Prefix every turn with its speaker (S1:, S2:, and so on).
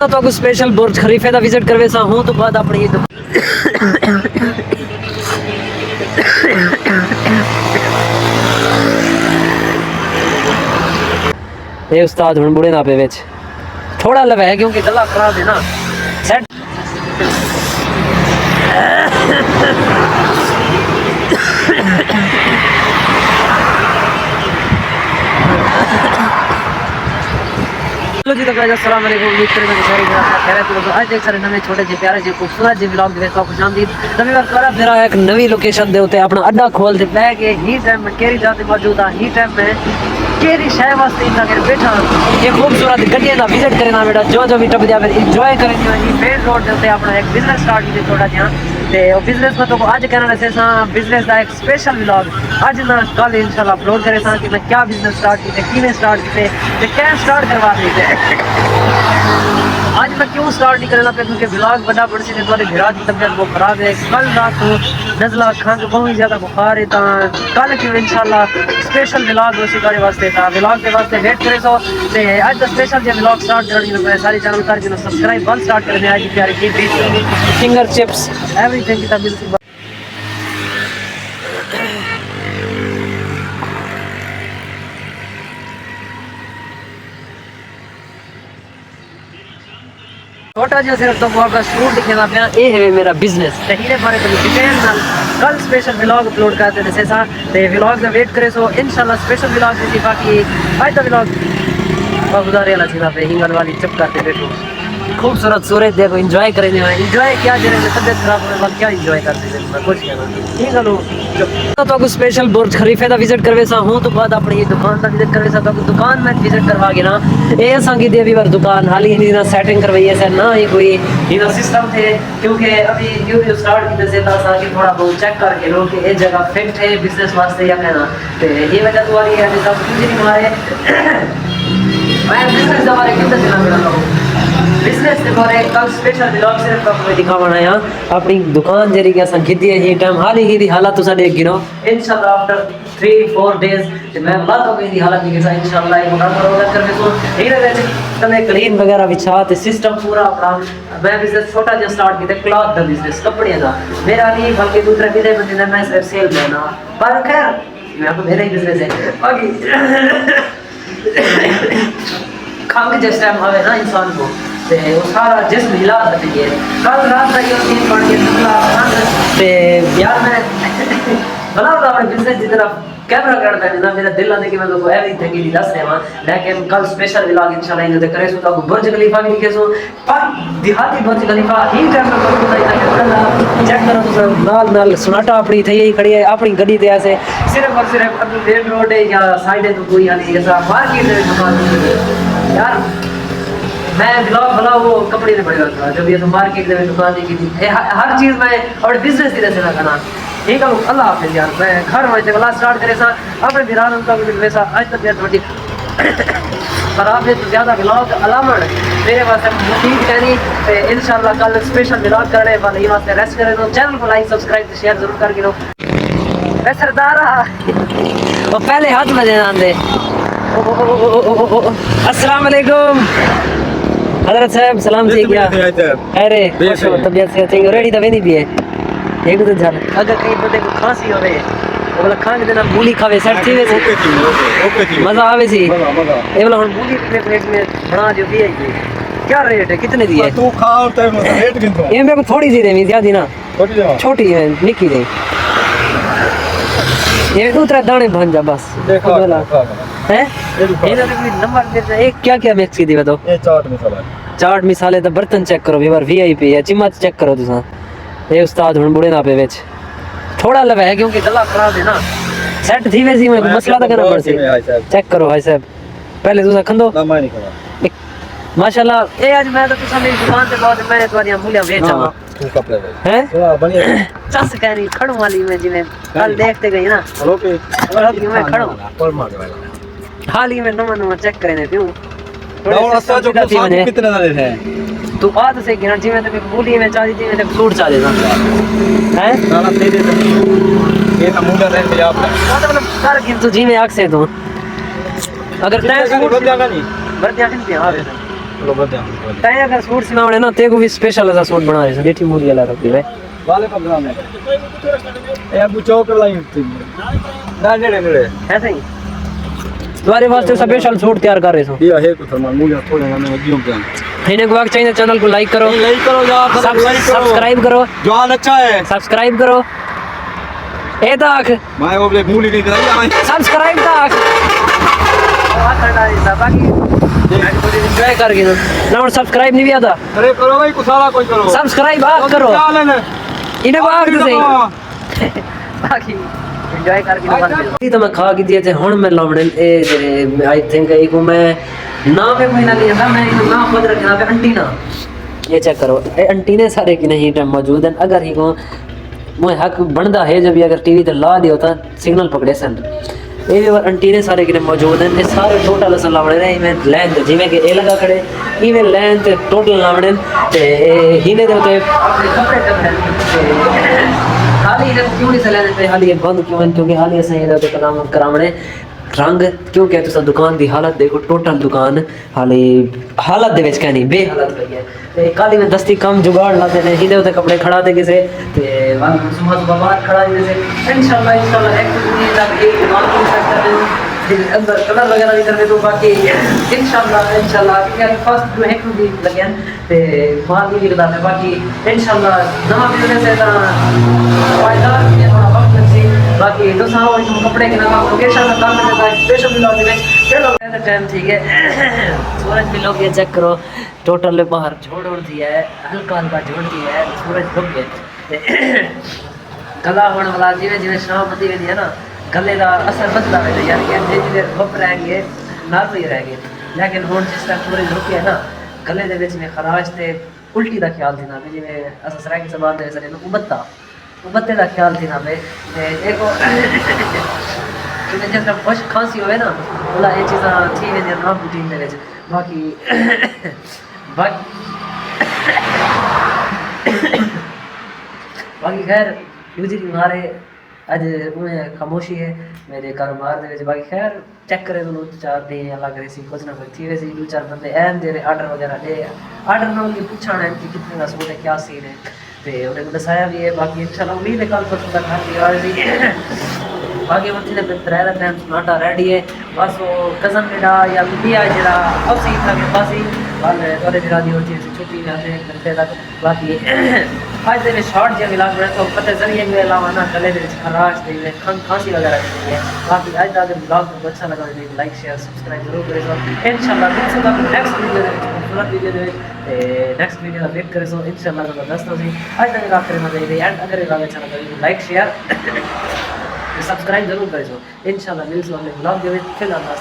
S1: तो कुछ स्पेशल बुर्ज खलीफे का विजिट करवे सा हूं तो बाद अपनी ये उस्ताद हुन बुढ़े ना पे विच थोड़ा लवा है क्योंकि गला खराब है ना सेट जी तो गाइस अस्सलाम वालेकुम उम्मीद करते हैं सारे खैर है तो आज एक सारे नवे छोटे जे प्यारे जे खूबसूरत जे व्लॉग दे तो खुशामदीद नवी बार करा फिर एक नवी लोकेशन दे उते अपना अड्डा खोल दे पै के ही टाइम में केरी जाते मौजूद है ही टाइम में केरी शहर वास्ते इतना कर बैठा ये खूबसूरत गड्डियां दा विजिट करना बेटा जो भी टप दिया फिर एंजॉय करेंगे जी मेन रोड दे उते अपना एक बिजनेस स्टार्ट की थोड़ा जिहा ते ओ बिजनेस में तो आज कहना वैसे सा बिजनेस दा एक स्पेशल व्लॉग आज ना कल इंशाल्लाह अपलोड करे सा कि मैं क्या बिजनेस स्टार्ट कीते किने स्टार्ट कीते ते क्या स्टार्ट करवा दी आज मैं क्यों स्टार्ट नहीं करना पे क्योंकि व्लॉग बड़ा पड़ से तुम्हारे घर की तबीयत बहुत खराब है कल रात को नज़ला खंग बहुत ज़्यादा बुखार है ता कल की इंशाल्लाह स्पेशल व्लॉग उसी करे वास्ते था व्लॉग के वास्ते वेट करे सो ते आज the special J vlog start करनी है सारी चैनल कर के सब्सक्राइब बंद स्टार्ट करने आज प्यारे की फिंगर चिप्स एवरीथिंग की तबीयत छोटा जो सिर्फ तो आपका शूट दिखेगा पे ये है मेरा बिजनेस तहीरे बारे में डिटेल नाल कल स्पेशल व्लॉग अपलोड करते थे जैसा ते व्लॉग का वेट करे सो इंशाल्लाह स्पेशल व्लॉग दी बाकी आज का व्लॉग गुजारे वाला सीधा पे हिंगल वाली चुप करते बैठो खूबसूरत सूरज देखो एंजॉय करेंगे एंजॉय क्या जरे तबीयत खराब होने बाद क्या एंजॉय करते थे मैं कुछ कहना ठीक है लो तो कुछ स्पेशल बुर्ज खलीफे का विजिट करवे सा हूं तो बाद अपनी दुकान का विजिट करवे सा तो दुकान में विजिट करवा के ना ए संगी देवी बार दुकान हाली ही ना सेटिंग करवाई है सर ना ये कोई इधर सिस्टम थे क्योंकि अभी वीडियो स्टार्ट की से ता कि थोड़ा बहुत चेक करके लो कि ये जगह फिट है बिजनेस वास्ते या कहना तो ये वजह तो वाली है सब कुछ नहीं हमारे मैं बिजनेस हमारे कितना चला मेरा बिजनेस के बारे कल स्पेशल व्लॉग सिर्फ आपको दिखावाना है अपनी दुकान जरी के संगीती है ये टाइम हाल ही दी हालत तुसा देख गिनो इंशाल्लाह आफ्टर 3-4 डेज मैं बात हो गई दी हालत की कैसा इंशाल्लाह ये मुकाम ऑर्डर करके सो धीरे धीरे तने क्लीन वगैरह बिछा ते सिस्टम पूरा अपना मैं बिजनेस छोटा जो स्टार्ट किया क्लॉथ दा बिजनेस कपड़े दा मेरा नहीं बल्कि दूसरे भी बंदे ने मैं सिर्फ सेल करना पर खैर मैं तो मेरा ही बिजनेस है बाकी खंग जिस टाइम आवे ना इंसान को ते वो सारा जिस्म हिला देती है कल रात का ये सीन पड़ गया ते यार मैं बना रहा अपने बिजनेस की तरफ कैमरा करता है ना मेरा दिल आने की मैं तो एवरीथिंग की दस है वहां लेकिन कल स्पेशल व्लॉग इंशाल्लाह इन्हें करे सो तो बुर्ज खलीफा भी दिखे सो पर देहाती बुर्ज खलीफा ही कैमरा करो तो चेक करो तो नाल नाल सुनाटा अपनी थई ही खड़ी है अपनी गड्डी ते ऐसे सिर्फ और सिर्फ अपनी मेन रोड है या साइड है तो कोई यानी ऐसा मार्केट है दुकान यार मैं ब्लॉग बना वो कपड़े ने पड़ेगा था जब ये तो मार्केट में दुकान की थी हर चीज में और बिजनेस की तरह से करना ठीक है अल्लाह हाफिज़ यार मैं घर में जगह स्टार्ट करे सा अपने बिरान उनका भी वैसा आज तक यार थोड़ी पर आप तो ज्यादा ब्लॉग अलामड़ मेरे वास्ते मुफीद कहनी इंशाल्लाह कल स्पेशल ब्लॉग करने वाले ये वास्ते रेस्ट करे तो चैनल को लाइक सब्सक्राइब शेयर जरूर करके लो ए सरदारा वो पहले हाथ में देना दे अस्सलाम वालेकुम हजरत साहब सलाम जी क्या अरे तबीयत से ठीक रेडी तो नहीं भी है एक तो चल अगर कहीं बंदे को खांसी हो रही है बोला खाने देना मूली खावे सेट थी वैसे ओके मजा आवे सी ये बोला हुन मूली प्लेट में बना जो भी है क्या रेट है कितने दी है तू खा और टाइम रेट कितना ये मेरे को थोड़ी सी देनी ज्यादा ना छोटी है निकी नहीं ये दूसरा दाने बन जा बस देखो है इधर भी नंबर दे एक क्या क्या मिक्स की दी बताओ ये चाट मसाले दा बर्तन चेक करो बार वीआईपी है चम्मच चेक करो तुसा ये उस्ताद हुन बुढ़े ना पे विच थोड़ा लवा है क्योंकि गला खराब है ना सेट थी वैसी में मसला तो करना पड़सी चेक करो भाई साहब पहले तुसा खंदो ना मैं नहीं खा माशाल्लाह ए आज मैं तो तुसा मेरी दुकान से बहुत मैं तुम्हारी मूलियां बेचा तू कपड़े हैं बढ़िया चस कहनी खड़ो वाली में जिने कल देखते गई ना ओके मैं खड़ो पर मार हाल ही में नमन चेक करे थे और अच्छा जो कितने वाले हैं तू बात से गिना जी में तो मूली में चाली जी में फ्रूट चाले ना हैं ना दे दे ये ना मूला रह गया आपका मतलब कर गिन तो जी में आग से तो अगर टाइम बढ़ जाएगा नहीं हां
S2: चलो बता
S1: तय अगर सूट सिलावणे ना ते को भी स्पेशल ऐसा सूट बना रहे हैं बेटी मूडी वाला रख दिए
S2: वाले 15 में ए अबू चौक लाई होती ना नेड़े
S1: ऐसे ही तुम्हारे वास्ते स्पेशल सूट तैयार कर रहे हो
S2: ये है को फरमान मुझे थोड़े ना मैं जियो पे
S1: इन्हें को चाहिए चैनल को लाइक करो
S2: यार
S1: सब्सक्राइब करो
S2: जवान अच्छा है
S1: सब्सक्राइब करो ए तक
S2: मैं वो मूली नहीं कराई
S1: सब्सक्राइब तक बाकी एंजॉय कर गए ना और सब्सक्राइब नहीं भी आता
S2: अरे करो भाई कुछ सारा कोई करो
S1: सब्सक्राइब आप करो इन्हें को आग से बाकी एंजॉय करके बस तो मैं खा के दिए थे हुन मैं लावणे ए आई थिंक एक मैं ना पे कोई ना लिया था मैं ना खुद रखना पे आंटी ना ये चेक करो ए आंटी ने सारे की नहीं टाइम मौजूद हैं अगर ही को मैं हक बनदा है जब अगर टीवी ते ला दियो ता सिग्नल पकड़े सन ये और आंटी ने सारे की मौजूद हैं ये सारे टोटल असल लावणे ने मैं लैन ते जिवें के ए लगा खड़े इवें लैन ते टोटल लावणे ते हिने दे उते अपने कपड़े कर हाली ने क्यों नहीं चले पे हाली बंद क्यों है क्योंकि हाली असें ਇਹਦਾ ਤੇ ਕਲਾਮ ਕਰਾਵਣੇ रंग क्योंकि तुसा दुकान दी हालत देखो टोटल दुकान हाली हालत दे विच कहनी बे हालत पई है ते काली में दस्ती कम जुगाड़ लाते ने हिदे उते कपड़े खड़ा दे किसे ते वाल सुबह सुबह बाहर खड़ा दे से इंशाल्लाह एक दिन तक एक दुकान की सकते हैं अंदर कलर वगैरह नहीं करने तो बाकी इंशाल्लाह क्या फर्स्ट जो है भी लगे ते माल भी निकलता है बाकी इंशाल्लाह नवा बिजनेस है ता फायदा ये थोड़ा वक्त लग सी बाकी तो सारा वो कपड़े के नाम लोकेशन का काम करता है स्पेशल ब्लॉग में चलो टाइम ठीक है सूरज भी लोग ये चेक करो टोटल बाहर झोड़ उड़ दिया है हल्का हल्का झोड़ दिया है सूरज डूब गया कला होने वाला जिवें जिवें शाम होती है ना गले का असर बदला है यानी कि धीरे धीरे बप रहेंगे नॉर्मल ही रहेंगे लेकिन हुन जिस तरह सूरज रुक गया ना गले दे विच में खराश ते उल्टी दा ख्याल थी ना भी जिवें अस सराय की जबान दे सरे उबत्ते दा ख्याल थी ना बे ते देखो कि जिस तरह खुश खांसी होवे ना बोला ये चीज़ां थी वेंदी ना रूटीन दे विच बाकी बाकी खैर दूसरी मारे अज उन्हें खामोशी है मेरे कारोबार दे बाकी खैर चेक करे तो चार दिन अल्लाह करे सी कुछ ना कुछ थी वैसे दो चार बंदे ऐन दे रहे आर्डर वगैरह दे आर्डर ना उनकी पूछना है कि कितने का सूट है क्या सीन है तो उन्हें दसाया भी है बाकी इंशाल्लाह उम्मीद है कल परसों तक घर आ रही बाकी उठी ने त्रै टाइम सनाटा रेडी है बस वो कज़न मेरा या बिटिया जरा उसी तरह के पासी वाल तोरे दिरा दी होती है छुट्टी में आते घंटे तक बाकी आज दे शॉर्ट जो मिला तो पता जरिए में अलावा ना गले दे खराश दे खांसी वगैरह दी है बाकी आज का अगर ब्लॉग को अच्छा लगा तो लाइक शेयर सब्सक्राइब जरूर करें इंशाल्लाह मिलते हैं नेक्स्ट वीडियो में खूबसूरत वीडियो में नेक्स्ट वीडियो का वेट करें इंशाल्लाह जबरदस्त हो सी आज तक आखिर में दे एंड अगर अच्छा लगा तो लाइक शेयर सब्सक्राइब जरूर करें इंशाल्लाह मिलते हैं अगले ब्लॉग में फिर अल्लाह